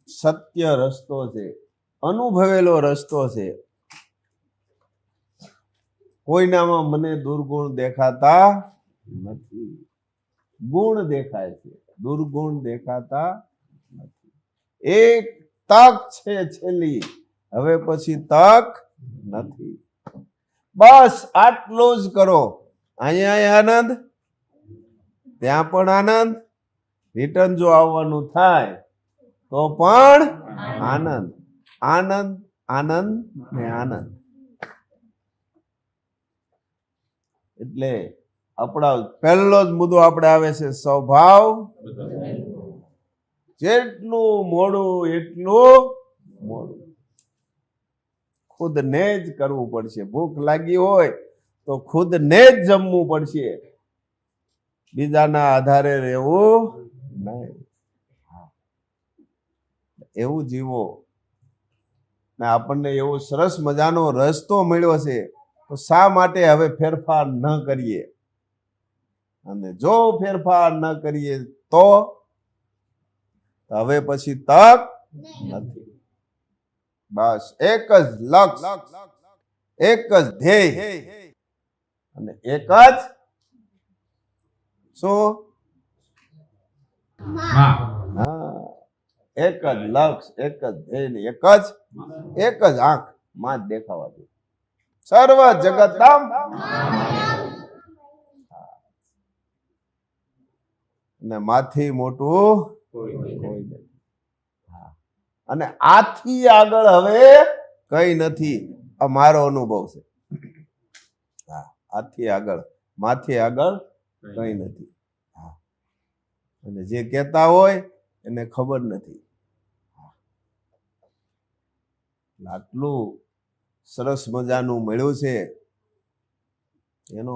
સત્ય રસ્તો છે, અનુભવેલો રસ્તો છે. કોઈનામાં મને દુર્ગુણ દેખાતા નથી, ગુણ દેખાય છે, દુર્ગુણ દેખાતા નથી. એક તક છે છેલ્લી, હવે પછી તક નથી. બસ આટલું જ કરો. અહીંયા આનંદ, ત્યાં પણ આનંદ, રિટર્ન જો આવવાનું થાય તો પણ આનંદ, આનંદ, આનંદ ને આનંદ. એટલે આપણા પહેલો જ મુદ્દો આપણે આવે છે સ્વભાવ. જેટલું મોડું એટલું મોડું. ખુદને જ કરવું પડશે. ભૂખ લાગી હોય તો ખુદને જ જમવું પડશે, બીજાના આધારે રહેવું નહીં. એવું જીવો ને આપણને એવો સરસ મજાનો રસ્તો મળ્યો છે, તો શા માટે હવે ફેરફાર ન કરીએ? અને જો ફેરફાર ન કરીએ તો હવે પછી તક નથી. બસ એક જ લક્ષ્ય, એક જ ધ્યેય અને એક જ શું? એક જ લક્ષ્ય, એક જ ધ્યેય ને એક જ આંખ માં જ દેખાવા દે. સર્વ જગતમ ને માથી મોટું કોઈ નથી. અને આથી આગળ હવે કઈ નથી. આ મારો અનુભવ છે. આથી આગળ, માથી આગળ કઈ નથી. અને જે કહેતા હોય એને ખબર નથી. આટલું સરસ મજાનું મળ્યું છે, એનો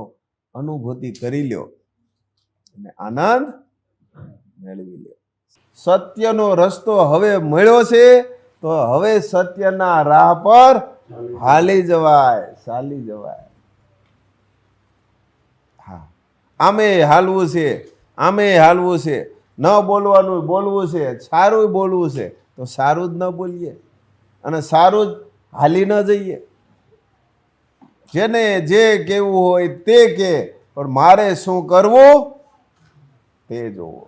અનુભૂતિ કરી લ્યો અને આનંદ મેળવી લ્યો. સત્યનો રસ્તો હવે મળ્યો છે, તો હવે સત્યના રાહ પર હાલી જવાય, ચાલી જવાય. હા, આમે હાલવું છે, આમે હાલવું છે. ન બોલવાનું બોલવું છે, સારું બોલવું છે તો સારું જ ન બોલીએ અને સારું જ હાલી ન જઈએ. જેને જે કહેવું હોય તે કે, પણ મારે શું કરવું તે જોવો.